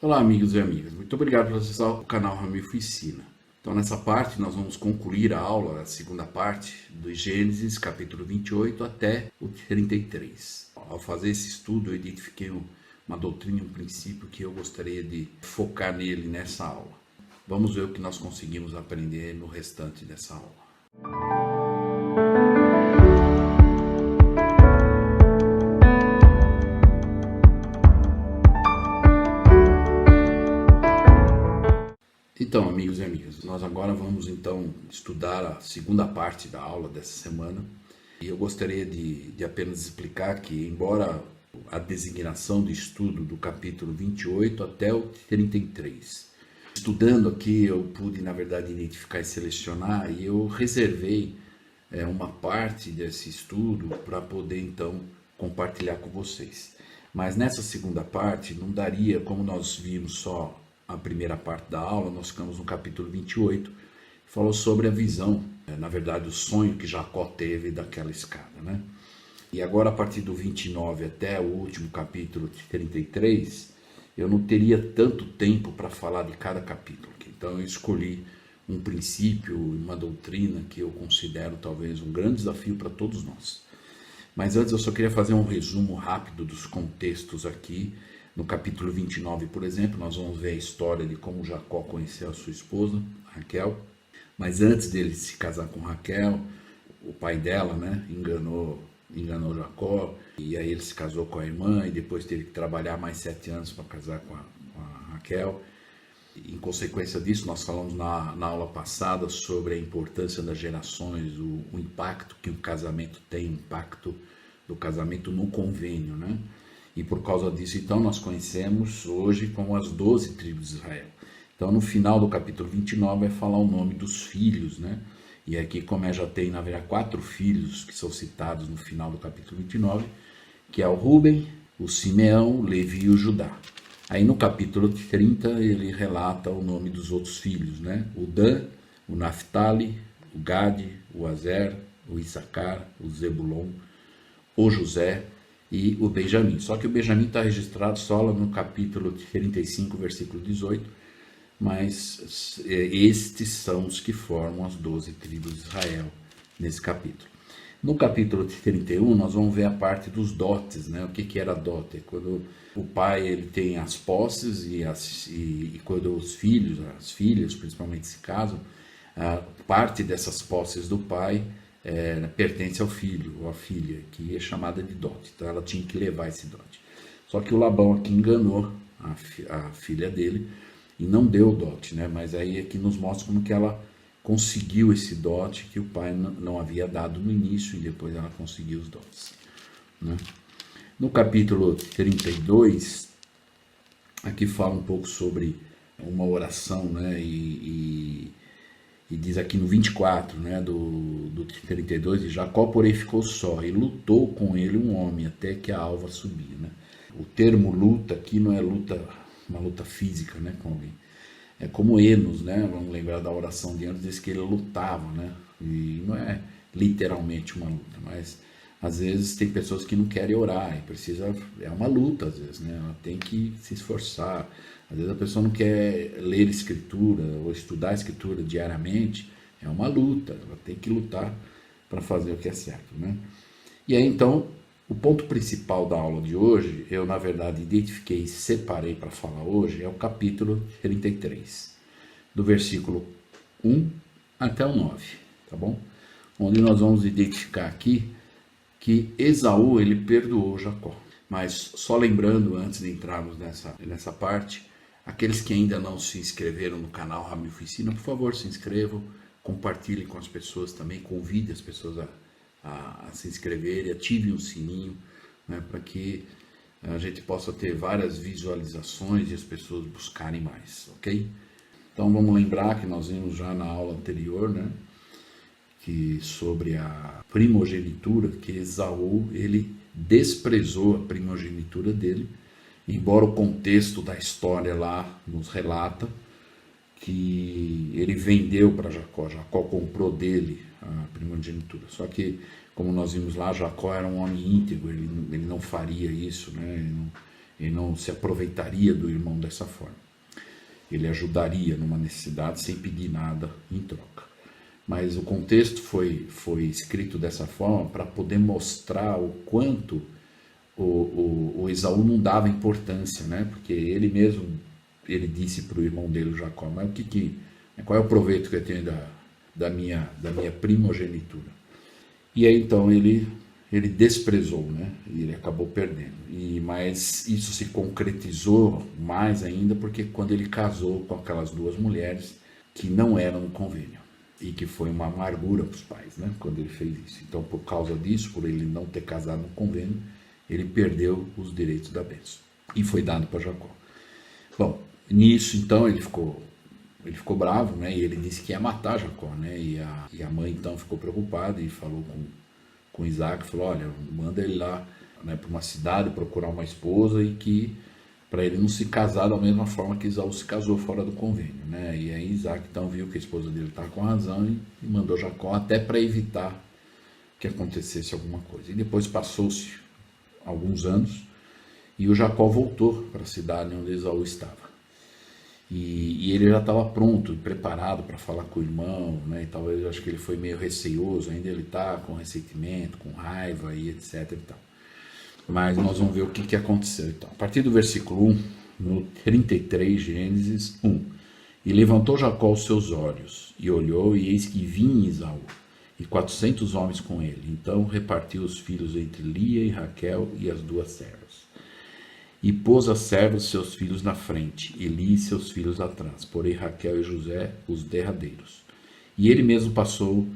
Olá, amigos e amigas. Muito obrigado por acessar o canal Ramilfo Ensina. Então, nessa parte, nós vamos concluir a aula, a segunda parte, do Gênesis, capítulo 28 até o 33. Ao fazer esse estudo, eu identifiquei uma doutrina, um princípio que eu gostaria de focar nele nessa aula. Vamos ver o que nós conseguimos aprender no restante dessa aula. Então, amigos e amigas, nós agora vamos então estudar a segunda parte da aula dessa semana. E eu gostaria de apenas explicar que, embora a designação de estudo do capítulo 28 até o 33, estudando aqui eu pude, na verdade, identificar e selecionar, e eu reservei uma parte desse estudo para poder então compartilhar com vocês. Mas nessa segunda parte não daria, como nós vimos só a primeira parte da aula, nós ficamos no capítulo 28, que falou sobre a visão, na verdade o sonho que Jacó teve daquela escada, né? E agora a partir do 29 até o último capítulo 33, eu não teria tanto tempo para falar de cada capítulo, então eu escolhi um princípio, uma doutrina que eu considero talvez um grande desafio para todos nós. Mas antes eu só queria fazer um resumo rápido dos contextos aqui. No capítulo 29, por exemplo, nós vamos ver a história de como Jacó conheceu a sua esposa, Raquel. Mas antes dele se casar com Raquel, o pai dela, né, enganou Jacó, e aí ele se casou com a irmã, e depois teve que trabalhar mais 7 anos para casar com a Raquel. Em consequência disso, nós falamos na aula passada sobre a importância das gerações, o impacto que o casamento tem, o impacto do casamento no convênio, né? E por causa disso, então, nós conhecemos hoje como as 12 tribos de Israel. Então, no final do capítulo 29, vai falar o nome dos filhos, né? E aqui, como já tem, na verdade, 4 filhos que são citados no final do capítulo 29, que é o Rúben, o Simeão, o Levi e o Judá. Aí, no capítulo 30, ele relata o nome dos outros filhos, né? O Dan, o Naphtali, o Gade, o Azer, o Issacar, o Zebulon, o José e o Benjamim. Só que o Benjamim está registrado só lá no capítulo 35, versículo 18, mas estes são os que formam as 12 tribos de Israel nesse capítulo. No capítulo 31, nós vamos ver a parte dos dotes, né? O que era dote? É quando o pai ele tem as posses e quando os filhos, as filhas principalmente se casam, parte dessas posses do pai pertence ao filho ou à filha, que é chamada de dote. Então ela tinha que levar esse dote. Só que o Labão aqui enganou a filha dele e não deu o dote, né? Mas aí aqui nos mostra como que ela conseguiu esse dote que o pai não havia dado no início, e depois ela conseguiu os dotes, né? No capítulo 32, aqui fala um pouco sobre uma oração, né? E diz aqui no 24, né, do 32, Jacó, porém, ficou só, e lutou com ele um homem, até que a alva subia, né? O termo luta aqui não é uma luta física, né, com alguém. É como Enos, né? Vamos lembrar da oração de Enos, diz que ele lutava, né? E não é literalmente uma luta, mas às vezes tem pessoas que não querem orar, e é uma luta às vezes, né? Ela tem que se esforçar. Às vezes a pessoa não quer ler escritura ou estudar a escritura diariamente, é uma luta, ela tem que lutar para fazer o que é certo, né? E aí então, o ponto principal da aula de hoje, eu na verdade identifiquei e separei para falar hoje, é o capítulo 33, do versículo 1 até o 9, tá bom? Onde nós vamos identificar aqui que Esaú, ele perdoou Jacó. Mas só lembrando, antes de entrarmos nessa parte, aqueles que ainda não se inscreveram no canal Ramilfo Ensina, por favor, se inscrevam, compartilhem com as pessoas também, convide as pessoas a se inscreverem, ativem o sininho, né, para que a gente possa ter várias visualizações e as pessoas buscarem mais, ok? Então vamos lembrar que nós vimos já na aula anterior, né, que sobre a primogenitura, que Esaú, ele desprezou a primogenitura dele, embora o contexto da história lá nos relata que ele vendeu para Jacó, Jacó comprou dele a primogenitura. Só que, como nós vimos lá, Jacó era um homem íntegro, ele não faria isso, né? Ele não se aproveitaria do irmão dessa forma. Ele ajudaria numa necessidade sem pedir nada em troca. Mas o contexto foi escrito dessa forma para poder mostrar o quanto o Esaú não dava importância, né? Porque ele mesmo, ele disse para o irmão dele, o Jacó, mas qual é o proveito que eu tenho da minha primogenitura? E aí então ele desprezou, né? E ele acabou perdendo. Mas isso se concretizou mais ainda porque quando ele casou com aquelas duas mulheres que não eram no convênio. E que foi uma amargura para os pais, né? Quando ele fez isso. Então, por causa disso, por ele não ter casado no convênio, ele perdeu os direitos da bênção. E foi dado para Jacó. Bom, nisso então ele ficou bravo, né? E ele disse que ia matar Jacó, né? E a mãe então ficou preocupada e falou com Isaac, falou, olha, manda ele lá, né, para uma cidade procurar uma esposa e que para ele não se casar da mesma forma que Esaú se casou fora do convênio, né? E aí Isaac então viu que a esposa dele estava com razão e mandou Jacó até para evitar que acontecesse alguma coisa. E depois passou-se alguns anos e o Jacó voltou para a cidade onde Esaú estava. E ele já estava pronto e preparado para falar com o irmão, né? E talvez eu acho que ele foi meio receoso, ainda ele está com ressentimento, com raiva e etc. E tal. Mas nós vamos ver o que aconteceu. Então, a partir do versículo 1, no 33, Gênesis 1. E levantou Jacó os seus olhos, e olhou, e eis que vinha Esaú, e 400 homens com ele. Então repartiu os filhos entre Lia e Raquel e as duas servas. E pôs as servas seus filhos na frente, e Lia e seus filhos atrás, porém Raquel e José os derradeiros. E ele mesmo passou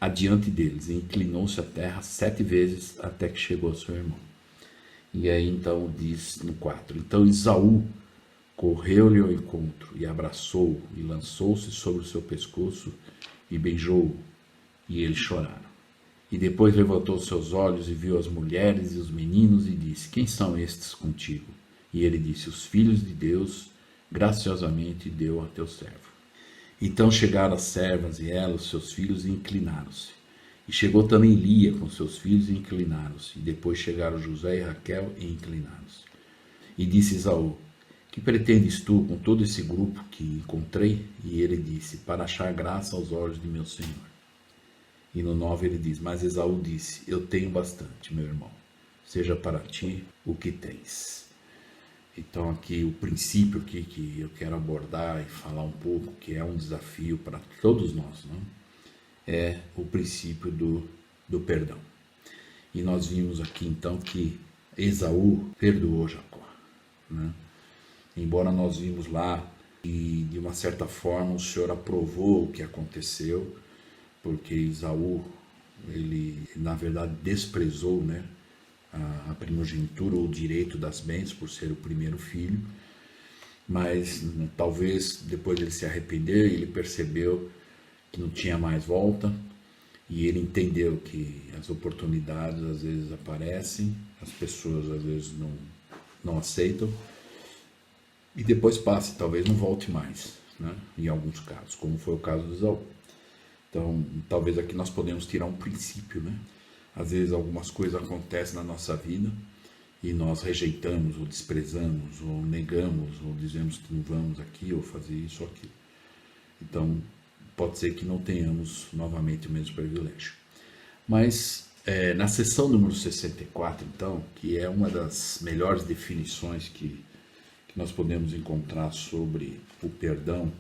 adiante deles, e inclinou-se à terra 7 vezes, até que chegou ao seu irmão. E aí então diz no 4, então Esaú correu-lhe ao encontro e abraçou-o e lançou-se sobre o seu pescoço e beijou-o, e eles choraram. E depois levantou seus olhos e viu as mulheres e os meninos e disse, quem são estes contigo? E ele disse, os filhos de Deus graciosamente deu a teu servo. Então chegaram as servas e ela, os seus filhos, e inclinaram-se. E chegou também Lia com seus filhos e inclinaram-se. E depois chegaram José e Raquel e inclinaram-se. E disse Esaú, que pretendes tu com todo esse grupo que encontrei? E ele disse, para achar graça aos olhos de meu senhor. E no 9 ele diz, mas Esaú disse, eu tenho bastante, meu irmão, seja para ti o que tens. Então aqui o princípio aqui que eu quero abordar e falar um pouco, que é um desafio para todos nós, não? É o princípio do perdão. E nós vimos aqui então que Esaú perdoou Jacó, né? Embora nós vimos lá e de uma certa forma o Senhor aprovou o que aconteceu, porque Esaú, ele na verdade desprezou, né, a primogenitura ou o direito das bênçãos por ser o primeiro filho, mas talvez depois ele se arrependeu e ele percebeu que não tinha mais volta, e ele entendeu que as oportunidades às vezes aparecem, as pessoas às vezes não aceitam, e depois passa, talvez não volte mais, né? Em alguns casos, como foi o caso do Esaú. Então, talvez aqui nós podemos tirar um princípio, né? Às vezes algumas coisas acontecem na nossa vida e nós rejeitamos, ou desprezamos, ou negamos, ou dizemos que não vamos aqui, ou fazer isso ou aquilo. Então, pode ser que não tenhamos novamente o mesmo privilégio. Mas na seção número 64, então, que é uma das melhores definições que nós podemos encontrar sobre o perdão,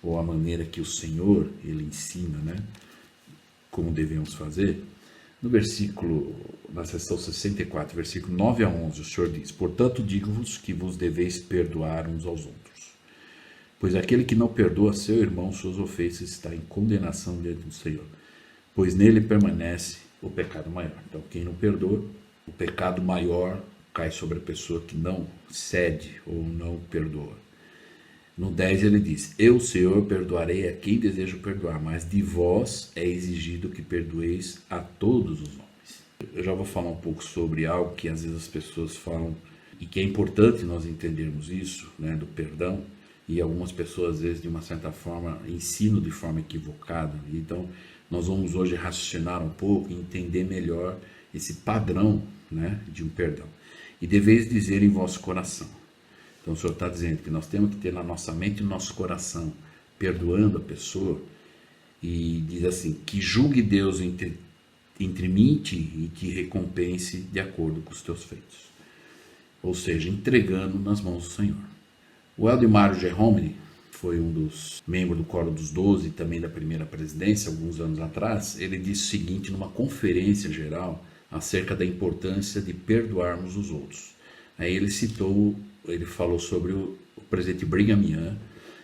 ou a maneira que o Senhor, ele ensina, né, como devemos fazer, na seção 64, versículo 9 a 11, o Senhor diz, portanto digo-vos que vos deveis perdoar uns aos outros, pois aquele que não perdoa seu irmão suas ofensas está em condenação diante do Senhor, pois nele permanece o pecado maior. Então quem não perdoa, o pecado maior cai sobre a pessoa que não cede ou não perdoa. No 10 ele diz, eu, Senhor, perdoarei a quem desejo perdoar, mas de vós é exigido que perdoeis a todos os homens. Eu já vou falar um pouco sobre algo que às vezes as pessoas falam, e que é importante nós entendermos isso, né, do perdão, e algumas pessoas às vezes de uma certa forma ensinam de forma equivocada. Então nós vamos hoje raciocinar um pouco e entender melhor esse padrão, né, de um perdão. e deveis dizer em vosso coração. Então o Senhor está dizendo que nós temos que ter na nossa mente e no nosso coração, perdoando a pessoa, e diz assim, que julgue Deus entre mim e ti, e te recompense de acordo com os teus feitos. Ou seja, entregando nas mãos do Senhor. O Eldemário Geromini foi um dos membros do Coro dos 12 e também da primeira presidência, alguns anos atrás. Ele disse o seguinte numa conferência geral acerca da importância de perdoarmos os outros. Aí ele falou sobre o presidente Brigham Young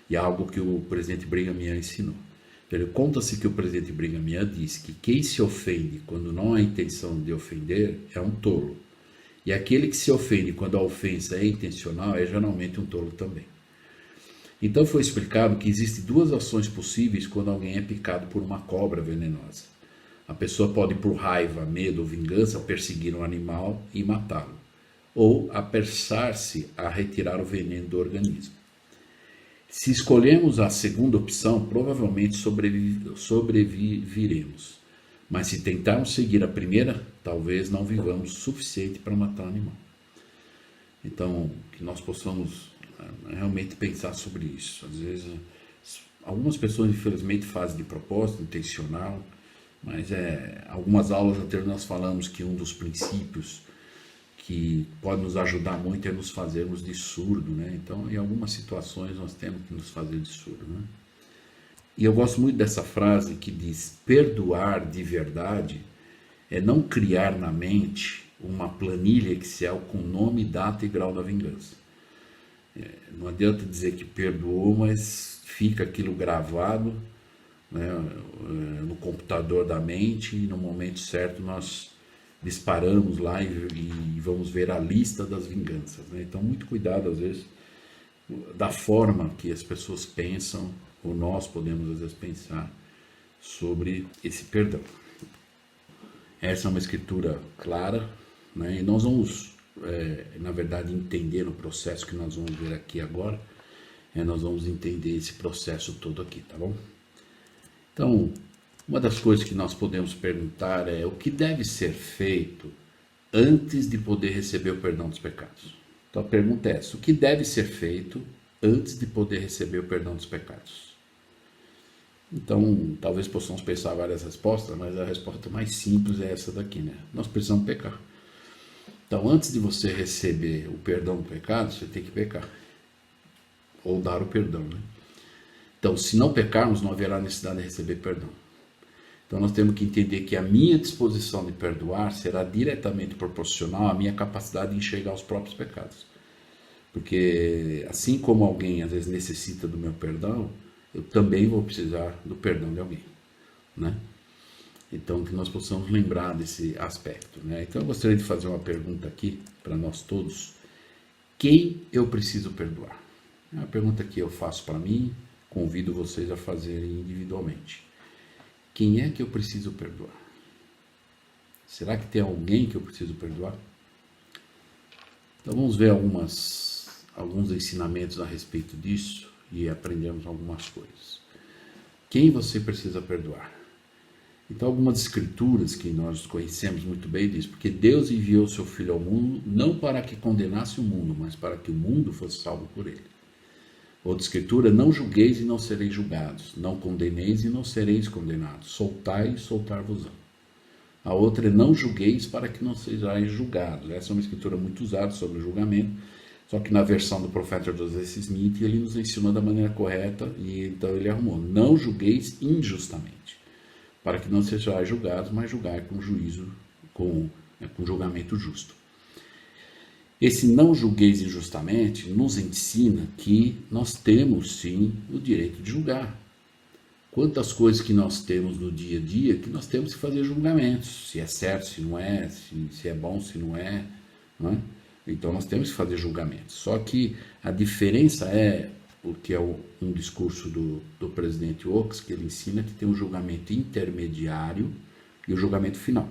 e algo que o presidente Brigham Young ensinou. Conta-se que o presidente Brigham Young disse que quem se ofende quando não há intenção de ofender é um tolo. E aquele que se ofende quando a ofensa é intencional é geralmente um tolo também. Então foi explicado que existem duas ações possíveis quando alguém é picado por uma cobra venenosa. A pessoa pode, por raiva, medo ou vingança, perseguir um animal e matá-lo, ou apressar-se a retirar o veneno do organismo. Se escolhermos a segunda opção, provavelmente sobreviveremos. Mas se tentarmos seguir a primeira, talvez não vivamos o suficiente para matar o animal. Então, que nós possamos realmente pensar sobre isso. Às vezes, algumas pessoas, infelizmente, fazem de propósito, intencional, mas algumas aulas anteriores nós falamos que um dos princípios que pode nos ajudar muito é nos fazermos de surdo, né? Então, em algumas situações nós temos que nos fazer de surdo, né? E eu gosto muito dessa frase que diz: perdoar de verdade é não criar na mente uma planilha Excel com nome, data e grau da vingança. Não adianta dizer que perdoou, mas fica aquilo gravado, né, no computador da mente, e no momento certo nós disparamos lá e vamos ver a lista das vinganças, né? Então, muito cuidado, às vezes, da forma que as pessoas pensam, ou nós podemos, às vezes, pensar sobre esse perdão. Essa é uma escritura clara, né? E nós vamos, na verdade, entender o processo que nós vamos ver aqui agora. Nós vamos entender esse processo todo aqui, tá bom? Então, uma das coisas que nós podemos perguntar é o que deve ser feito antes de poder receber o perdão dos pecados. Então a pergunta é essa: o que deve ser feito antes de poder receber o perdão dos pecados? Então, talvez possamos pensar várias respostas, mas a resposta mais simples é essa daqui, né? Nós precisamos pecar. Então, antes de você receber o perdão do pecado, você tem que pecar. Ou dar o perdão, né? Então, se não pecarmos, não haverá necessidade de receber perdão. Então, nós temos que entender que a minha disposição de perdoar será diretamente proporcional à minha capacidade de enxergar os próprios pecados. Porque, assim como alguém às vezes necessita do meu perdão, eu também vou precisar do perdão de alguém, né? Então, que nós possamos lembrar desse aspecto, né? Então, eu gostaria de fazer uma pergunta aqui para nós todos: quem eu preciso perdoar? É uma pergunta que eu faço para mim, convido vocês a fazerem individualmente. Quem é que eu preciso perdoar? Será que tem alguém que eu preciso perdoar? Então, vamos ver alguns ensinamentos a respeito disso e aprendemos algumas coisas. Quem você precisa perdoar? Então, algumas escrituras que nós conhecemos muito bem diz: porque Deus enviou seu Filho ao mundo não para que condenasse o mundo, mas para que o mundo fosse salvo por ele. Outra escritura: não julgueis e não sereis julgados, não condeneis e não sereis condenados, soltai e soltar-vos-ão. A outra é: não julgueis para que não sejais julgados. Essa é uma escritura muito usada sobre o julgamento, só que na versão do profeta Joseph Smith ele nos ensinou da maneira correta, e então ele arrumou: não julgueis injustamente, para que não sejais julgados, mas julgai com juízo, com julgamento justo. Esse não julgueis injustamente nos ensina que nós temos sim o direito de julgar. Quantas coisas que nós temos no dia a dia que nós temos que fazer julgamentos, se é certo, se não é, se é bom, se não é, não é? Então nós temos que fazer julgamentos. Só que a diferença é, porque é um discurso do presidente Oaks, que ele ensina que tem um julgamento intermediário e o julgamento final.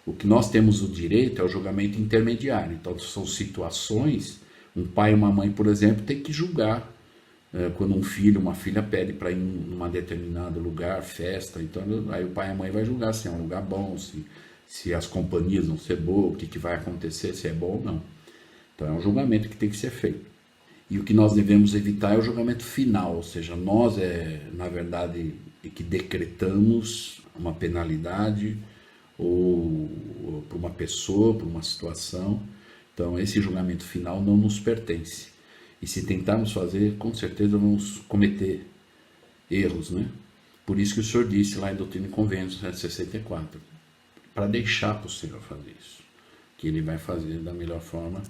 O que nós temos o direito é o julgamento intermediário. Então são situações, um pai e uma mãe, por exemplo, tem que julgar quando um filho, uma filha pede para ir num determinado lugar, festa. Então aí o pai e a mãe vai julgar se é um lugar bom, se as companhias vão ser boas, o que vai acontecer, se é bom ou não. Então é um julgamento que tem que ser feito. E o que nós devemos evitar é o julgamento final, ou seja, nós na verdade, que decretamos uma penalidade ou para uma pessoa, para uma situação. Então esse julgamento final não nos pertence. E se tentarmos fazer, com certeza vamos cometer erros, né? Por isso que o Senhor disse lá em Doutrina e Convênios, 164, para deixar para o Senhor fazer isso, que Ele vai fazer da melhor forma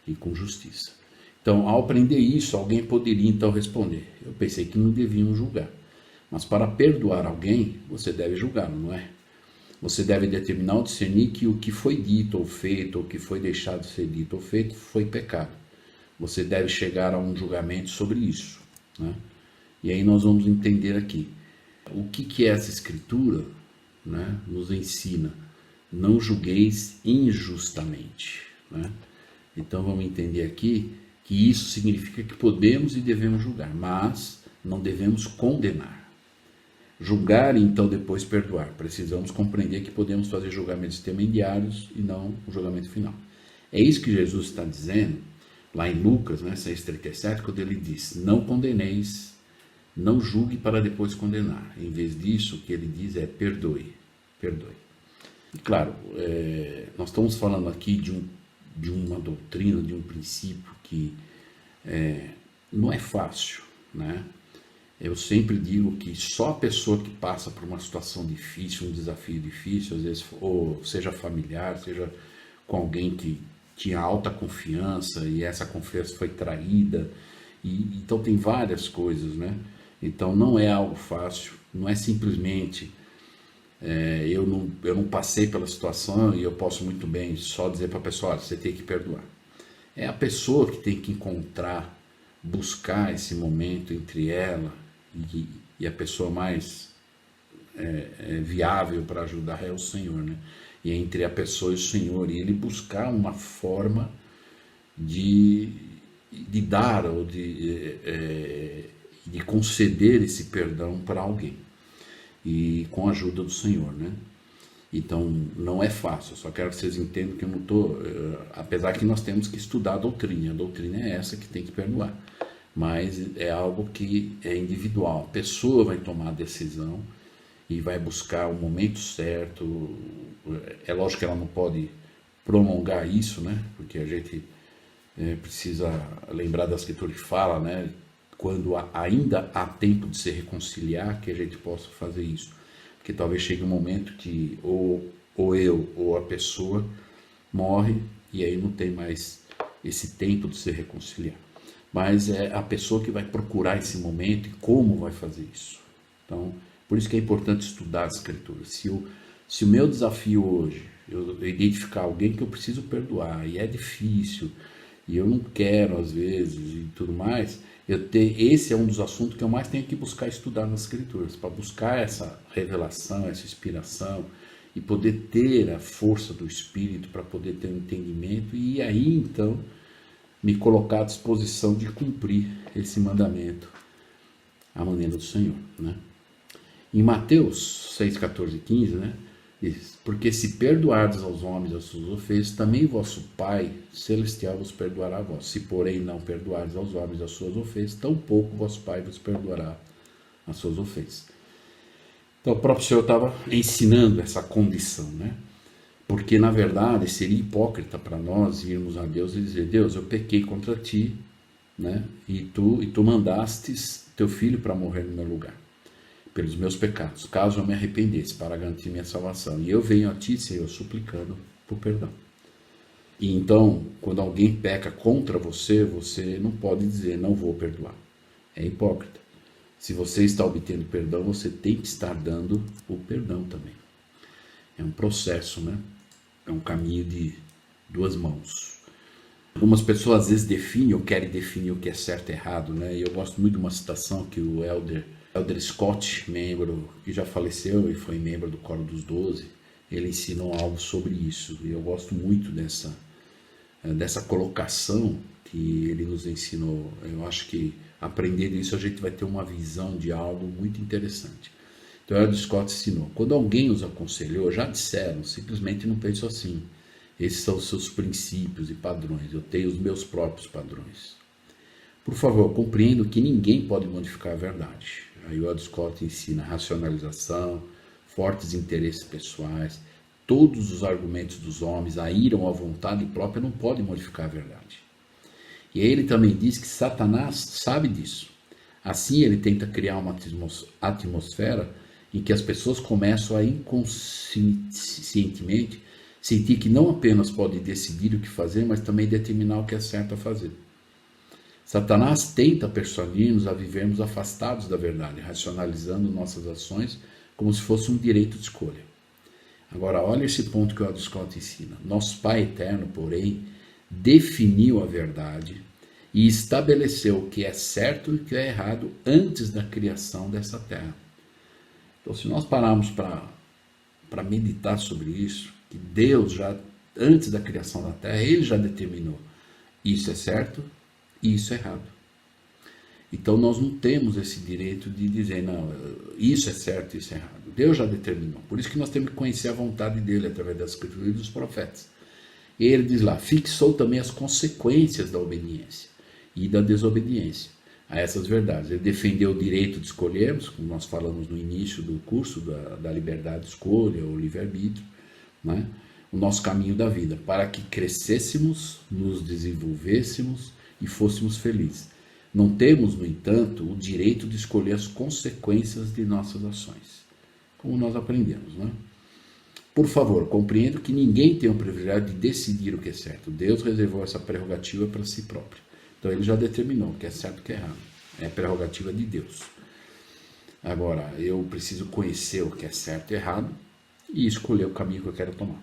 e com justiça. Então, ao aprender isso, alguém poderia então responder: eu pensei que não deviam julgar. Mas para perdoar alguém, você deve julgá-lo, não é? Você deve determinar ou discernir que o que foi dito ou feito, ou o que foi deixado de ser dito ou feito, foi pecado. Você deve chegar a um julgamento sobre isso, né? E aí nós vamos entender aqui o que é essa escritura, né? Nos ensina: não julgueis injustamente, né? Então vamos entender aqui que isso significa que podemos e devemos julgar, mas não devemos condenar. Julgar e então depois perdoar. Precisamos compreender que podemos fazer julgamentos intermediários e não o julgamento final. É isso que Jesus está dizendo lá em Lucas, né, 6,37, quando ele diz: não condeneis, não julgue para depois condenar. Em vez disso, o que ele diz é: perdoe, perdoe. E claro, nós estamos falando aqui de uma doutrina, de um princípio que não é fácil, né? Eu sempre digo que só a pessoa que passa por uma situação difícil, um desafio difícil, às vezes, ou seja familiar, seja com alguém que tinha alta confiança e essa confiança foi traída, então tem várias coisas, né? Então não é algo fácil, não é simplesmente eu não passei pela situação e eu posso muito bem só dizer para a pessoa: olha, você tem que perdoar. É a pessoa que tem que encontrar, buscar esse momento entre ela e a pessoa mais viável para ajudar é o Senhor, né? E é entre a pessoa e o Senhor, e ele buscar uma forma de dar ou de conceder esse perdão para alguém, e com a ajuda do Senhor, né? Então não é fácil, eu só quero que vocês entendam que eu não estou, apesar que nós temos que estudar a doutrina é essa que tem que perdoar, mas é algo que é individual, a pessoa vai tomar a decisão e vai buscar o momento certo. É lógico que ela não pode prolongar isso, né? Porque a gente precisa lembrar da escritura que fala, né? Quando ainda há tempo de se reconciliar, que a gente possa fazer isso. Porque talvez chegue um momento que ou eu ou a pessoa morre e aí não tem mais esse tempo de se reconciliar. Mas é a pessoa que vai procurar esse momento e como vai fazer isso. Então, por isso que é importante estudar a escritura. Se o meu desafio hoje, eu identificar alguém que eu preciso perdoar, e é difícil, e eu não quero às vezes e tudo mais, esse é um dos assuntos que eu mais tenho que buscar estudar nas escrituras, para buscar essa revelação, essa inspiração, e poder ter a força do Espírito para poder ter um entendimento, e aí então me colocar à disposição de cumprir esse mandamento à maneira do Senhor, né? Em Mateus 6, 14 e 15, né, diz: porque se perdoardes aos homens as suas ofensas, também vosso Pai Celestial vos perdoará a vós. Se, porém, não perdoardes aos homens as suas ofensas, tampouco vosso Pai vos perdoará as suas ofensas. Então o próprio Senhor estava ensinando essa condição, né? Porque, na verdade, seria hipócrita para nós irmos a Deus e dizer: Deus, eu pequei contra ti, né? E tu mandastes teu filho para morrer no meu lugar, pelos meus pecados, caso eu me arrependesse, para garantir minha salvação. E eu venho a ti, Senhor, suplicando por perdão. E então, quando alguém peca contra você, você não pode dizer: não vou perdoar. É hipócrita. Se você está obtendo perdão, você tem que estar dando o perdão também. É um processo, né? É um caminho de duas mãos. Algumas pessoas às vezes definem ou querem definir o que é certo e errado, né? E eu gosto muito de uma citação que o Elder Scott, membro que já faleceu e foi membro do Coro dos 12, ele ensinou algo sobre isso. E eu gosto muito dessa colocação que ele nos ensinou. Eu acho que aprendendo isso a gente vai ter uma visão de algo muito interessante. Então, o Elder Scott ensinou: quando alguém os aconselhou, já disseram, simplesmente não pensam assim: Esses são os seus princípios e padrões. Eu tenho os meus próprios padrões. Por favor, compreendo que ninguém pode modificar a verdade. Aí o Aldous Scott ensina racionalização, fortes interesses pessoais, todos os argumentos dos homens, a ira ou a vontade própria não podem modificar a verdade. E aí ele também diz que Satanás sabe disso. Assim ele tenta criar uma atmosfera em que as pessoas começam a inconscientemente sentir que não apenas podem decidir o que fazer, mas também determinar o que é certo a fazer. Satanás tenta persuadir-nos a vivermos afastados da verdade, racionalizando nossas ações como se fosse um direito de escolha. Agora, olha esse ponto que o Aldous Scott ensina. Nosso Pai Eterno, porém, definiu a verdade e estabeleceu o que é certo e o que é errado antes da criação dessa terra. Então, se nós pararmos para meditar sobre isso, que Deus já, antes da criação da terra, Ele já determinou isso é certo e isso é errado. Então nós não temos esse direito de dizer, não, isso é certo e isso é errado. Deus já determinou. Por isso que nós temos que conhecer a vontade dele através das escrituras e dos profetas. E ele diz lá, fixou também as consequências da obediência e da desobediência a essas verdades. Ele defendeu o direito de escolhermos, como nós falamos no início do curso, da liberdade de escolha, ou livre-arbítrio, né? O nosso caminho da vida, para que crescêssemos, nos desenvolvêssemos e fôssemos felizes. Não temos, no entanto, o direito de escolher as consequências de nossas ações, como nós aprendemos, né? Por favor, compreendo que ninguém tem o privilégio de decidir o que é certo. Deus reservou essa prerrogativa para si próprio. Então ele já determinou o que é certo e o que é errado. É prerrogativa de Deus. Agora, eu preciso conhecer o que é certo e errado e escolher o caminho que eu quero tomar.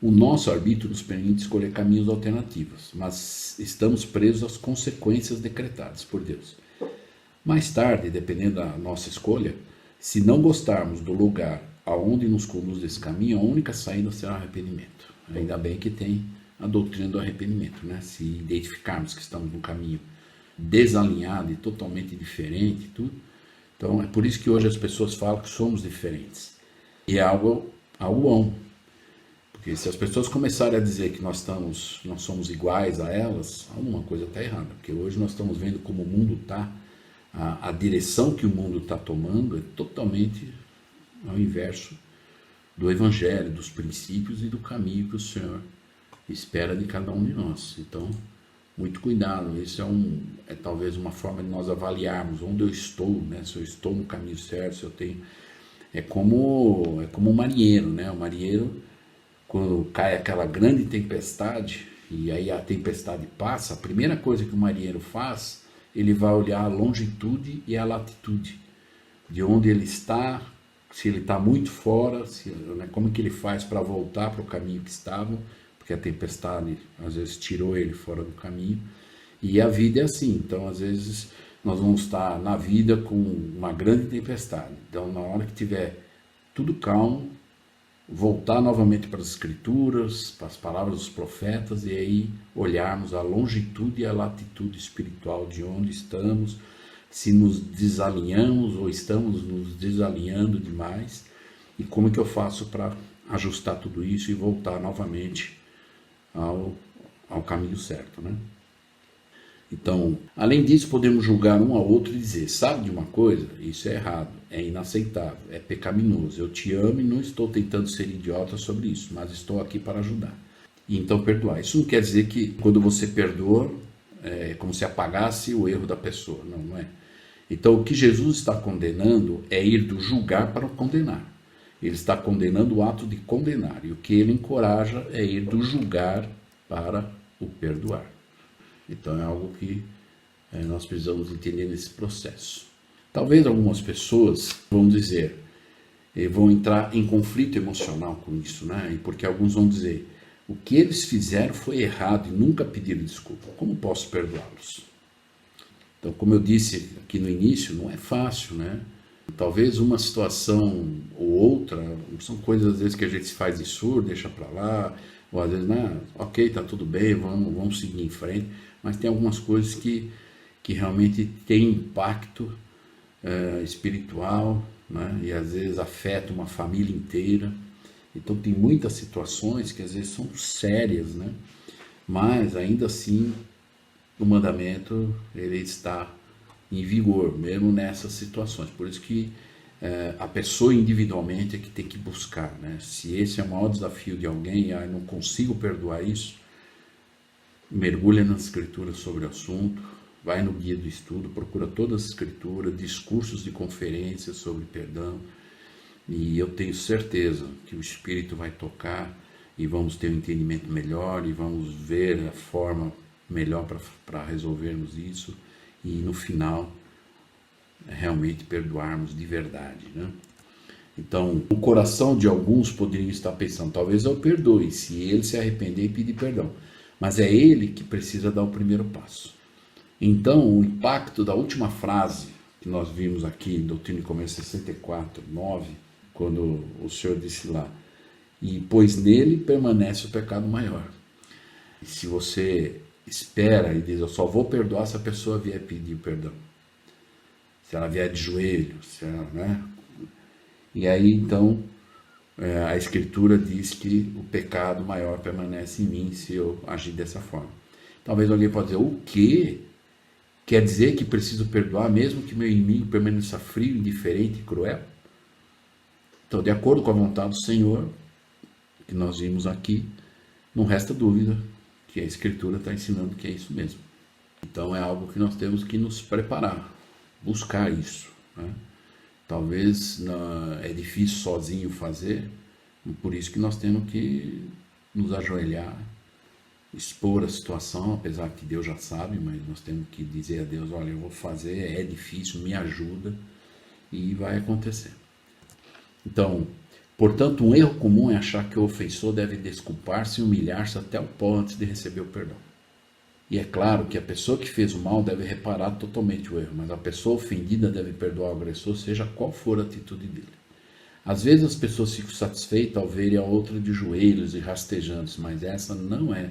O nosso arbítrio nos permite escolher caminhos alternativos, mas estamos presos às consequências decretadas por Deus. Mais tarde, dependendo da nossa escolha, se não gostarmos do lugar aonde nos conduz esse caminho, a única saída será o arrependimento. Ainda bem que tem a doutrina do arrependimento, né? Se identificarmos que estamos num caminho desalinhado e totalmente diferente, tudo. Então é por isso que hoje as pessoas falam que somos diferentes. E é algo bom. Porque se as pessoas começarem a dizer que nós somos iguais a elas, alguma coisa está errada. Porque hoje nós estamos vendo como o mundo está, a direção que o mundo está tomando é totalmente ao inverso do Evangelho, dos princípios e do caminho que o Senhor espera de cada um de nós. Então, muito cuidado. Isso é talvez uma forma de nós avaliarmos onde eu estou, né? Se eu estou no caminho certo, se eu tenho... É como o marinheiro, né? O marinheiro, quando cai aquela grande tempestade, e aí a tempestade passa, a primeira coisa que o marinheiro faz, ele vai olhar a longitude e a latitude, de onde ele está, se ele está muito fora, né, como que ele faz para voltar para o caminho que estava, porque a tempestade às vezes tirou ele fora do caminho, e a vida é assim. Então às vezes nós vamos estar na vida com uma grande tempestade, então na hora que tiver tudo calmo, voltar novamente para as escrituras, para as palavras dos profetas, e aí olharmos a longitude e a latitude espiritual de onde estamos, se nos desalinhamos ou estamos nos desalinhando demais, e como que eu faço para ajustar tudo isso e voltar novamente ao caminho certo, né? Então, além disso, podemos julgar um ao outro e dizer, sabe de uma coisa? Isso é errado, é inaceitável, é pecaminoso. Eu te amo e não estou tentando ser idiota sobre isso, mas estou aqui para ajudar. E então perdoar. Isso não quer dizer que quando você perdoa, é como se apagasse o erro da pessoa. Não, não é. Então, o que Jesus está condenando é ir do julgar para o condenar. Ele está condenando o ato de condenar. E o que ele encoraja é ir do julgar para o perdoar. Então é algo que nós precisamos entender nesse processo. Talvez algumas pessoas vão dizer, vão entrar em conflito emocional com isso, né? Porque alguns vão dizer, o que eles fizeram foi errado e nunca pediram desculpa. Como posso perdoá-los? Então, como eu disse aqui no início, não é fácil, né? Talvez uma situação ou outra, são coisas às vezes que a gente se faz de surdo, deixa para lá, ou às vezes, ok, tá tudo bem, vamos seguir em frente, mas tem algumas coisas que realmente têm impacto espiritual, né? E às vezes afeta uma família inteira, Então tem muitas situações que às vezes são sérias, né? Mas ainda assim o mandamento ele está em vigor, mesmo nessas situações. Por isso que a pessoa individualmente é que tem que buscar, né? Se esse é o maior desafio de alguém, eu não consigo perdoar isso, mergulha nas escrituras sobre o assunto, vai no guia do estudo, procura todas as escrituras, discursos de conferências sobre perdão, e eu tenho certeza que o Espírito vai tocar e vamos ter um entendimento melhor e vamos ver a forma melhor para resolvermos isso e no final realmente perdoarmos de verdade, né? Então, o coração de alguns poderia estar pensando, talvez eu perdoe, se ele se arrepender e pedir perdão. Mas é ele que precisa dar o primeiro passo. Então, o impacto da última frase que nós vimos aqui, em Doutrina e Comércio 64, 9, quando o Senhor disse lá, e pois nele permanece o pecado maior. E se você espera e diz, eu só vou perdoar se a pessoa vier pedir perdão. Se ela vier de joelho, se ela, né? E aí então a Escritura diz que o pecado maior permanece em mim se eu agir dessa forma. Talvez alguém possa dizer, o quê? Quer dizer que preciso perdoar mesmo que meu inimigo permaneça frio, indiferente e cruel? Então, de acordo com a vontade do Senhor, que nós vimos aqui, não resta dúvida que a Escritura está ensinando que é isso mesmo. Então é algo que nós temos que nos preparar, buscar isso, né? Talvez é difícil sozinho fazer, por isso que nós temos que nos ajoelhar, expor a situação, apesar que Deus já sabe, mas nós temos que dizer a Deus, olha, eu vou fazer, é difícil, me ajuda, e vai acontecer. Então, portanto, um erro comum é achar que o ofensor deve desculpar-se e humilhar-se até o pó antes de receber o perdão. E é claro que a pessoa que fez o mal deve reparar totalmente o erro, mas a pessoa ofendida deve perdoar o agressor, seja qual for a atitude dele. Às vezes as pessoas ficam satisfeitas ao verem a outra de joelhos e rastejantes, mas essa não é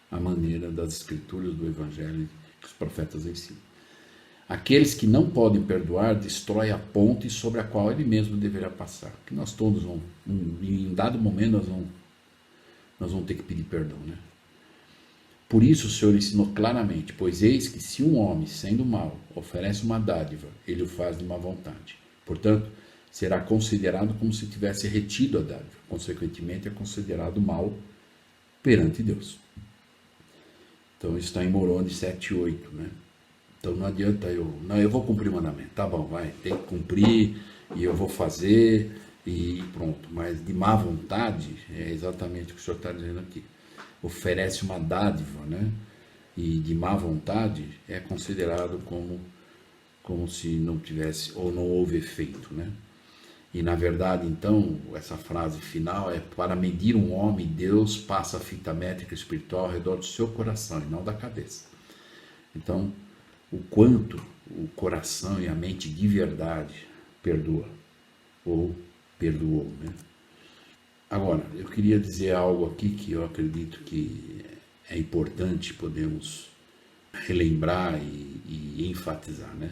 a maneira das escrituras do Evangelho que os profetas ensinam. Aqueles que não podem perdoar destrói a ponte sobre a qual ele mesmo deverá passar. Que nós todos vamos, em dado momento, nós vamos ter que pedir perdão, né? Por isso o Senhor ensinou claramente, pois eis que se um homem, sendo mau, oferece uma dádiva, ele o faz de má vontade. Portanto, será considerado como se tivesse retido a dádiva. Consequentemente, é considerado mau perante Deus. Então, isso está em Moroni 7:8, né? Então, não adianta eu vou cumprir o mandamento. Tá bom, vai, tem que cumprir, e eu vou fazer, e pronto. Mas de má vontade, é exatamente o que o Senhor está dizendo aqui. Oferece uma dádiva, né? E de má vontade é considerado como se não tivesse ou não houve efeito, né? E na verdade, então, essa frase final é: para medir um homem, Deus passa a fita métrica espiritual ao redor do seu coração e não da cabeça. Então, o quanto o coração e a mente de verdade perdoa ou perdoou, né? Agora, eu queria dizer algo aqui que eu acredito que é importante podemos relembrar e enfatizar, né?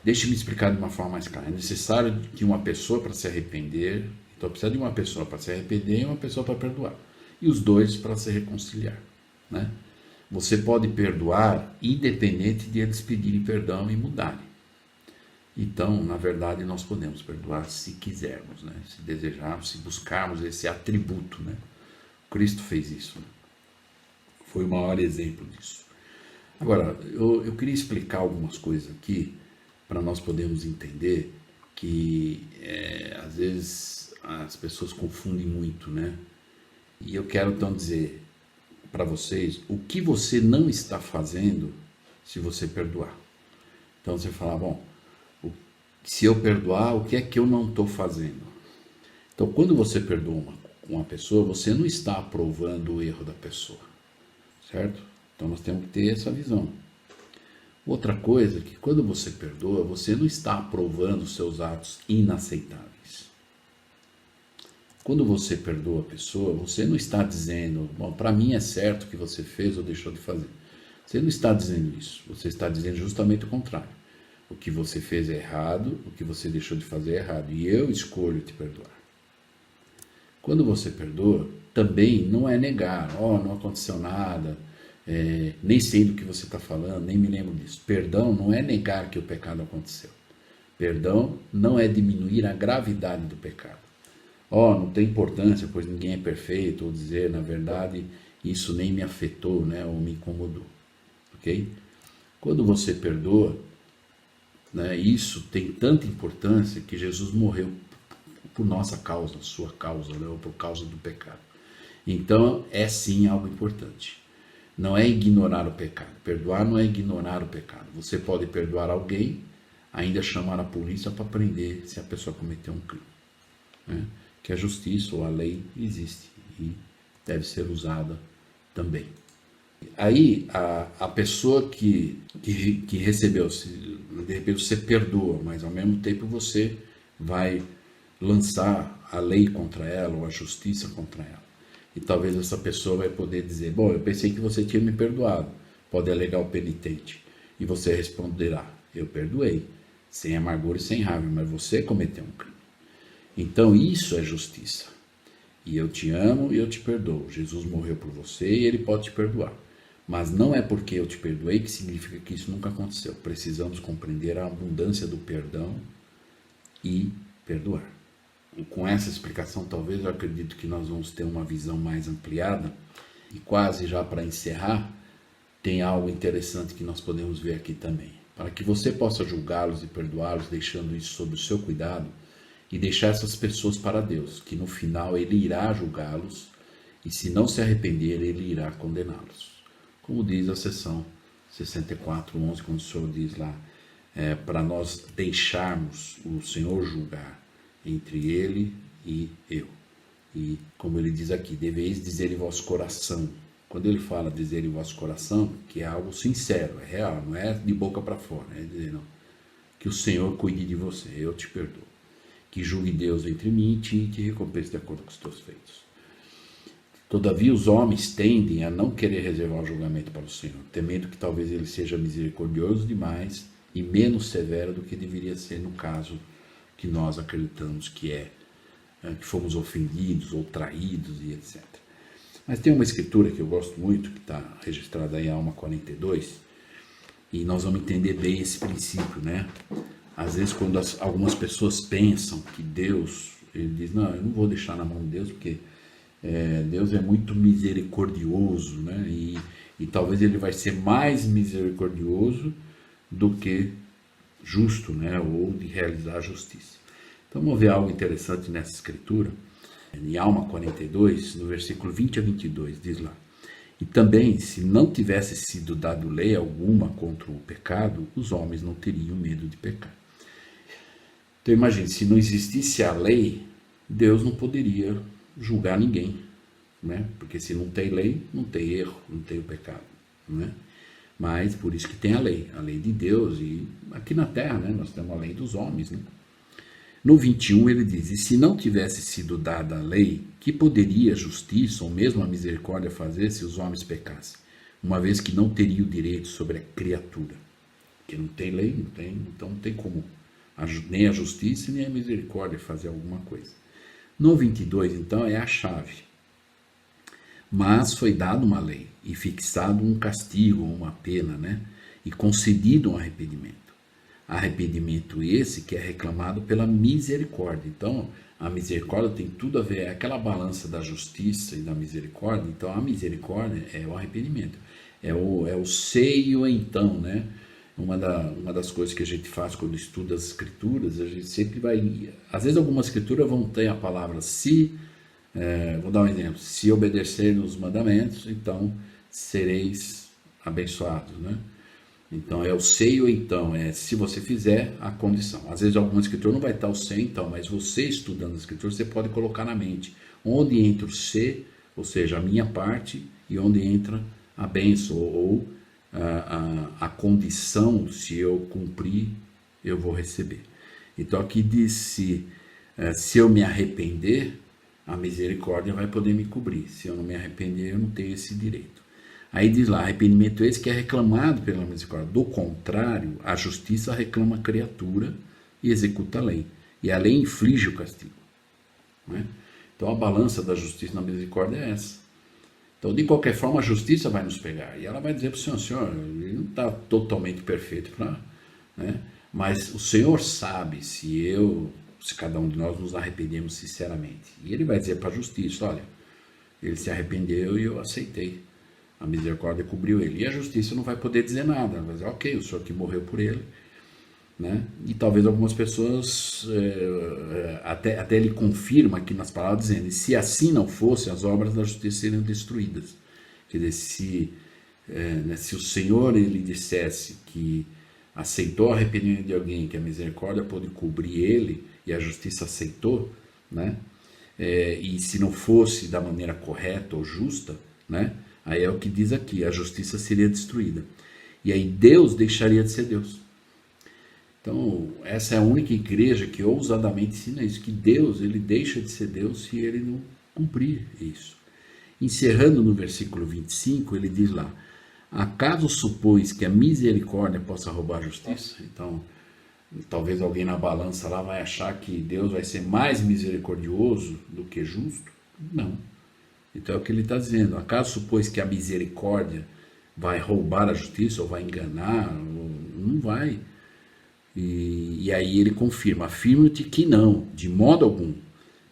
Deixe-me explicar de uma forma mais clara. É necessário que uma pessoa para se arrepender, então precisa de uma pessoa para se arrepender e uma pessoa para perdoar. E os dois para se reconciliar, né? Você pode perdoar independente de eles pedirem perdão e mudarem. Então, na verdade, nós podemos perdoar se quisermos, né? Se desejarmos, se buscarmos esse atributo, né? Cristo fez isso, né? Foi o maior exemplo disso. Agora, eu queria explicar algumas coisas aqui para nós podermos entender que às vezes as pessoas confundem muito, né? E eu quero então dizer para vocês o que você não está fazendo se você perdoar. Então você fala, bom, se eu perdoar, o que é que eu não estou fazendo? Então, quando você perdoa uma pessoa, você não está aprovando o erro da pessoa, certo? Então, nós temos que ter essa visão. Outra coisa é que quando você perdoa, você não está aprovando os seus atos inaceitáveis. Quando você perdoa a pessoa, você não está dizendo, bom, para mim é certo o que você fez ou deixou de fazer. Você não está dizendo isso, você está dizendo justamente o contrário. O que você fez é errado, o que você deixou de fazer é errado. E eu escolho te perdoar. Quando você perdoa, também não é negar, não aconteceu nada, nem sei do que você está falando, nem me lembro disso. Perdão não é negar que o pecado aconteceu. Perdão não é diminuir a gravidade do pecado. Não tem importância, pois ninguém é perfeito, ou dizer, na verdade, isso nem me afetou, né, ou me incomodou. Ok? Quando você perdoa, né, isso tem tanta importância que Jesus morreu por nossa causa, sua causa, né, ou por causa do pecado. Então, é sim algo importante. Não é ignorar o pecado. Perdoar não é ignorar o pecado. Você pode perdoar alguém, ainda chamar a polícia para prender se a pessoa cometeu um crime. Né? Que a justiça ou a lei existe e deve ser usada também. Aí, a pessoa que recebeu, de repente você perdoa, mas ao mesmo tempo você vai lançar a lei contra ela ou a justiça contra ela. E talvez essa pessoa vai poder dizer, bom, eu pensei que você tinha me perdoado. Pode alegar o penitente. E você responderá, eu perdoei, sem amargura e sem raiva, mas você cometeu um crime. Então isso é justiça. E eu te amo e eu te perdoo. Jesus morreu por você e ele pode te perdoar. Mas não é porque eu te perdoei que significa que isso nunca aconteceu. Precisamos compreender a abundância do perdão e perdoar. E com essa explicação, talvez eu acredito que nós vamos ter uma visão mais ampliada. E quase já para encerrar, tem algo interessante que nós podemos ver aqui também. Para que você possa julgá-los e perdoá-los, deixando isso sob o seu cuidado, e deixar essas pessoas para Deus, que no final ele irá julgá-los, e se não se arrepender, ele irá condená-los. Como diz a seção 64:11, quando o Senhor diz lá, para nós deixarmos o Senhor julgar entre ele e eu. E como ele diz aqui, deveis dizer em vosso coração. Quando ele fala dizer em vosso coração, que é algo sincero, é real, não é de boca para fora, é dizer, não, que o Senhor cuide de você, eu te perdoo. Que julgue Deus entre mim e ti e te recompense de acordo com os teus feitos. Todavia os homens tendem a não querer reservar o julgamento para o Senhor, temendo que talvez ele seja misericordioso demais e menos severo do que deveria ser no caso que nós acreditamos que fomos ofendidos ou traídos e etc. Mas tem uma escritura que eu gosto muito, que está registrada em Alma 42, e nós vamos entender bem esse princípio, né? Às vezes quando algumas pessoas pensam que Deus, ele diz, não, eu não vou deixar na mão de Deus, porque Deus é muito misericordioso, né? E talvez ele vai ser mais misericordioso do que justo, né? Ou de realizar a justiça. Então vamos ver algo interessante nessa escritura. Em Alma 42, no versículo 20 a 22, diz lá, e também, se não tivesse sido dado lei alguma contra o pecado, os homens não teriam medo de pecar. Então imagine, se não existisse a lei, Deus não poderia julgar ninguém, né? Porque se não tem lei, não tem erro, não tem o pecado, né? Mas por isso que tem a lei de Deus, e aqui na terra, né, nós temos a lei dos homens, né? No 21 ele diz, e se não tivesse sido dada a lei, que poderia a justiça ou mesmo a misericórdia fazer se os homens pecassem, uma vez que não teria o direito sobre a criatura? Porque não tem lei, então não tem como nem a justiça nem a misericórdia fazer alguma coisa. No 22 então é a chave. Mas foi dada uma lei e fixado um castigo ou uma pena, né? E concedido um arrependimento. Arrependimento esse que é reclamado pela misericórdia. Então, a misericórdia tem tudo a ver, é aquela balança da justiça e da misericórdia. Então, a misericórdia é o arrependimento. É o seio então, né? Uma das coisas que a gente faz quando estuda as escrituras, a gente sempre vai... Às vezes algumas escrituras vão ter a palavra se... vou dar um exemplo. Se obedecerem os mandamentos, então sereis abençoados, né? Então é o sei ou então, se você fizer a condição. Às vezes alguma escritura não vai estar o sei então, mas você estudando a escritura, você pode colocar na mente onde entra o se, ou seja, a minha parte, e onde entra a bênção, ou a condição, se eu cumprir, eu vou receber. Então aqui diz se eu me arrepender, a misericórdia vai poder me cobrir. Se eu não me arrepender, eu não tenho esse direito. Aí diz lá, arrependimento esse que é reclamado pela misericórdia. Do contrário, a justiça reclama a criatura e executa a lei. E a lei inflige o castigo. Né? Então a balança da justiça e da misericórdia é essa. Então, de qualquer forma, a justiça vai nos pegar. E ela vai dizer para o Senhor, Senhor, ele não está totalmente perfeito para... Né? Mas o Senhor sabe se cada um de nós nos arrependemos sinceramente. E ele vai dizer para a justiça, olha, ele se arrependeu e eu aceitei. A misericórdia cobriu ele. E a justiça não vai poder dizer nada. Ela vai dizer, ok, o Senhor que morreu por ele. Né? E talvez algumas pessoas, até ele confirma aqui nas palavras, dizendo, e se assim não fosse, as obras da justiça seriam destruídas. Quer dizer, se o Senhor ele dissesse que aceitou o arrependimento de alguém, que a misericórdia pôde cobrir ele, e a justiça aceitou, né? E se não fosse da maneira correta ou justa, né? Aí é o que diz aqui, a justiça seria destruída. E aí Deus deixaria de ser Deus. Então, essa é a única igreja que ousadamente ensina isso, que Deus ele deixa de ser Deus se ele não cumprir isso. Encerrando no versículo 25, ele diz lá, acaso supôs que a misericórdia possa roubar a justiça? Então, talvez alguém na balança lá vai achar que Deus vai ser mais misericordioso do que justo? Não. Então é o que ele está dizendo, acaso supôs que a misericórdia vai roubar a justiça, ou vai enganar? Não vai. E aí ele confirma, afirmo-te que não, de modo algum.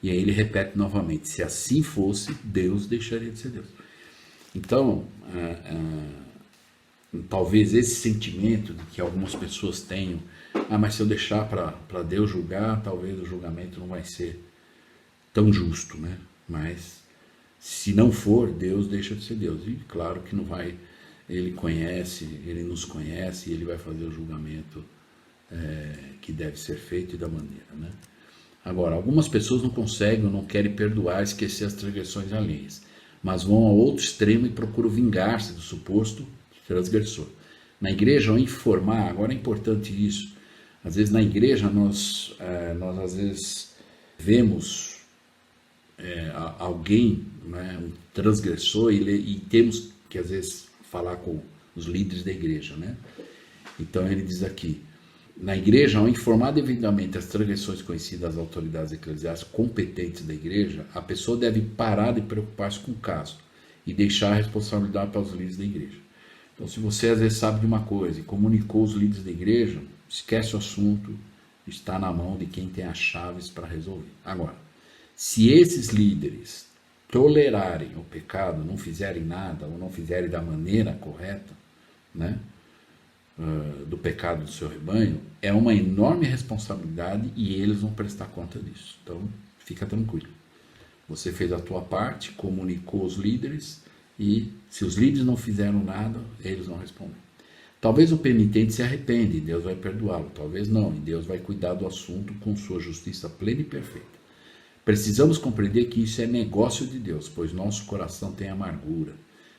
E aí ele repete novamente, se assim fosse, Deus deixaria de ser Deus. Então, talvez esse sentimento de que algumas pessoas tenham, mas se eu deixar para Deus julgar, talvez o julgamento não vai ser tão justo, né? Mas se não for, Deus deixa de ser Deus. E claro que não vai, ele nos conhece e ele vai fazer o julgamento que deve ser feito e da maneira, né? Agora, algumas pessoas não conseguem ou não querem perdoar, esquecer as transgressões alheias, mas vão ao outro extremo e procuram vingar-se do suposto transgressor. Na igreja, ao informar, agora é importante isso, às vezes na igreja nós às vezes vemos alguém, né, um transgressor, e temos que às vezes falar com os líderes da igreja, né? Então ele diz aqui, na igreja, ao informar devidamente as transgressões conhecidas às autoridades eclesiásticas competentes da igreja, a pessoa deve parar de preocupar-se com o caso e deixar a responsabilidade para os líderes da igreja. Então, se você às vezes sabe de uma coisa e comunicou os líderes da igreja, esquece o assunto, está na mão de quem tem as chaves para resolver. Agora, se esses líderes tolerarem o pecado, não fizerem nada ou não fizerem da maneira correta, né, do pecado do seu rebanho, é uma enorme responsabilidade e eles vão prestar conta disso. Então, fica tranquilo. Você fez a tua parte, comunicou os líderes e se os líderes não fizeram nada, eles vão responder. Talvez o penitente se arrependa e Deus vai perdoá-lo, talvez não, e Deus vai cuidar do assunto com sua justiça plena e perfeita. Precisamos compreender que isso é negócio de Deus, pois nosso coração tem amargura,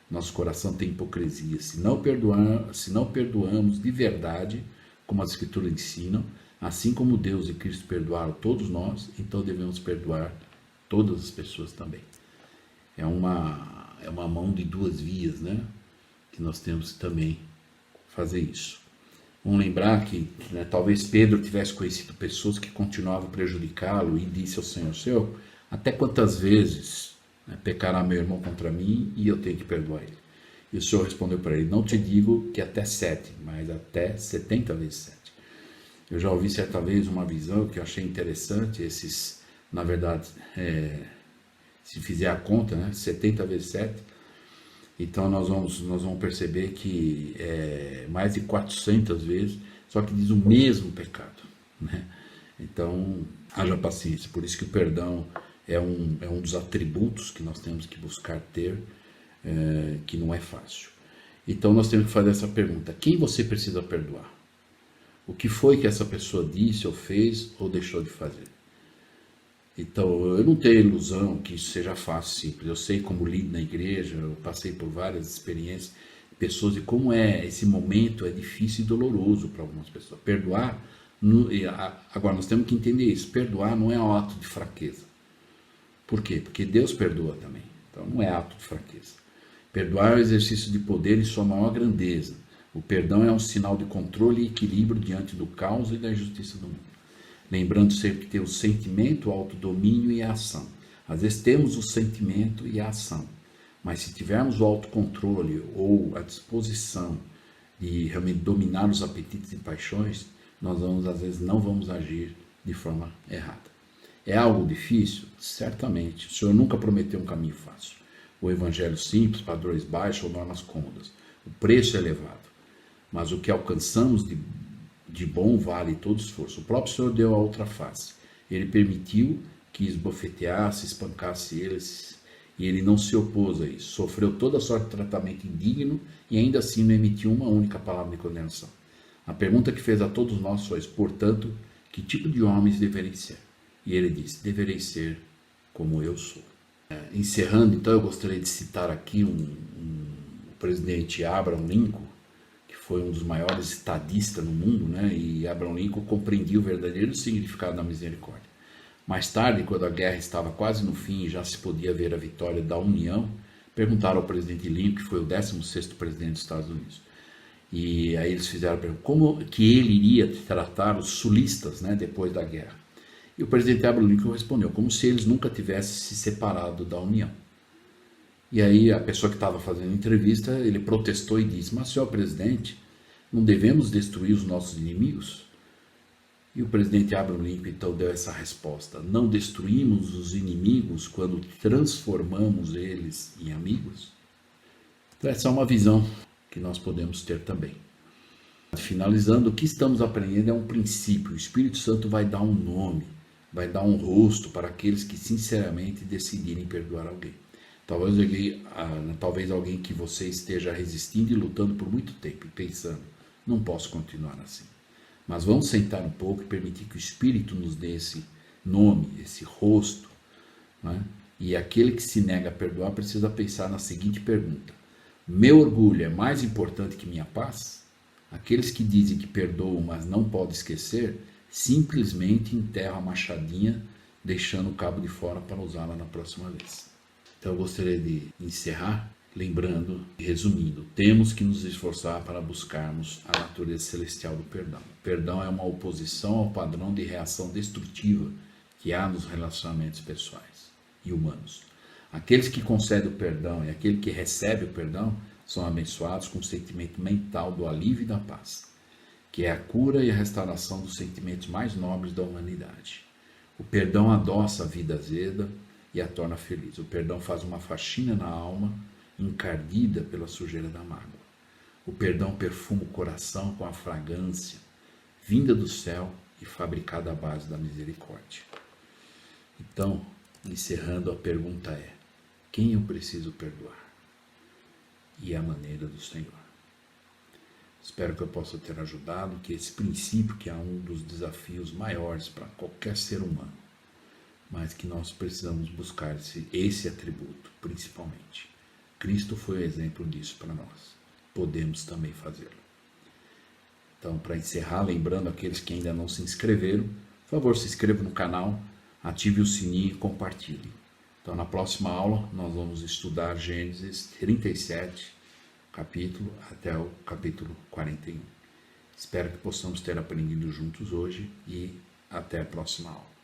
nosso coração tem hipocrisia. Se não perdoamos de verdade, como as Escrituras ensinam, assim como Deus e Cristo perdoaram todos nós, então devemos perdoar todas as pessoas também. É uma mão de duas vias, né? Que nós temos que também fazer isso. Vamos lembrar que talvez Pedro tivesse conhecido pessoas que continuavam a prejudicá-lo e disse ao Senhor, Senhor, até quantas vezes pecará meu irmão contra mim e eu tenho que perdoar ele? E o Senhor respondeu para ele, não te digo que até 7, mas até 70 vezes 7. Eu já ouvi certa vez uma visão que eu achei interessante, na verdade, se fizer a conta, né, 70 vezes 7, então nós vamos perceber que é mais de 400 vezes, só que diz o mesmo pecado, né? Então, haja paciência, por isso que o perdão é um dos atributos que nós temos que buscar ter, que não é fácil. Então nós temos que fazer essa pergunta, quem você precisa perdoar? O que foi que essa pessoa disse, ou fez, ou deixou de fazer? Então, eu não tenho ilusão que isso seja fácil, simples. Eu sei como lido na igreja, eu passei por várias experiências, pessoas, e como esse momento é difícil e doloroso para algumas pessoas. Perdoar, agora nós temos que entender isso, perdoar não é um ato de fraqueza. Por quê? Porque Deus perdoa também, então não é ato de fraqueza. Perdoar é o exercício de poder em sua maior grandeza. O perdão é um sinal de controle e equilíbrio diante do caos e da injustiça do mundo. Lembrando sempre que tem o sentimento, o autodomínio e a ação. Às vezes temos o sentimento e a ação, mas se tivermos o autocontrole ou a disposição de realmente dominar os apetites e paixões, nós às vezes não vamos agir de forma errada. É algo difícil? Certamente. O Senhor nunca prometeu um caminho fácil. O evangelho simples, padrões baixos ou normas cômodas. O preço é elevado, mas o que alcançamos de bom vale todo esforço. O próprio Senhor deu a outra face. Ele permitiu que esbofeteasse, espancasse eles, e ele não se opôs a isso. Sofreu toda sorte de tratamento indigno e ainda assim não emitiu uma única palavra de condenação. A pergunta que fez a todos nós foi: portanto, que tipo de homens deverei ser? E ele disse: deverei ser como eu sou. Encerrando, então, eu gostaria de citar aqui o presidente Abraham Lincoln, que foi um dos maiores estadistas no mundo, né? E Abraham Lincoln compreendia o verdadeiro significado da misericórdia. Mais tarde, quando a guerra estava quase no fim e já se podia ver a vitória da União, perguntaram ao presidente Lincoln, que foi o 16º presidente dos Estados Unidos, e aí eles fizeram a pergunta, como que ele iria tratar os sulistas, né, depois da guerra. E o presidente Abraham Lincoln respondeu, como se eles nunca tivessem se separado da União. E aí a pessoa que estava fazendo a entrevista, ele protestou e disse, mas senhor presidente, não devemos destruir os nossos inimigos? E o presidente Abraham Lincoln então deu essa resposta, não destruímos os inimigos quando transformamos eles em amigos? Então essa é uma visão que nós podemos ter também. Finalizando, o que estamos aprendendo é um princípio, o Espírito Santo vai dar um nome, vai dar um rosto para aqueles que sinceramente decidirem perdoar alguém. Talvez alguém que você esteja resistindo e lutando por muito tempo e pensando, não posso continuar assim. Mas vamos sentar um pouco e permitir que o Espírito nos dê esse nome, esse rosto, né? E aquele que se nega a perdoar precisa pensar na seguinte pergunta: meu orgulho é mais importante que minha paz? Aqueles que dizem que perdoam, mas não podem esquecer, simplesmente enterram a machadinha, deixando o cabo de fora para usá-la na próxima vez. Então eu gostaria de encerrar lembrando e resumindo, temos que nos esforçar para buscarmos a natureza celestial do perdão. O perdão é uma oposição ao padrão de reação destrutiva que há nos relacionamentos pessoais e humanos. Aqueles que concedem o perdão e aquele que recebe o perdão são abençoados com o sentimento mental do alívio e da paz, que é a cura e a restauração dos sentimentos mais nobres da humanidade. O perdão adoça a vida azeda e a torna feliz. O perdão faz uma faxina na alma, encardida pela sujeira da mágoa. O perdão perfuma o coração com a fragrância vinda do céu e fabricada à base da misericórdia. Então, encerrando, a pergunta é: quem eu preciso perdoar? E a maneira do Senhor. Espero que eu possa ter ajudado, que esse princípio, que é um dos desafios maiores para qualquer ser humano, mas que nós precisamos buscar esse atributo, principalmente. Cristo foi o exemplo disso para nós. Podemos também fazê-lo. Então, para encerrar, lembrando aqueles que ainda não se inscreveram, por favor, se inscreva no canal, ative o sininho e compartilhe. Então, na próxima aula, nós vamos estudar Gênesis 37, capítulo, até o capítulo 41. Espero que possamos ter aprendido juntos hoje e até a próxima aula.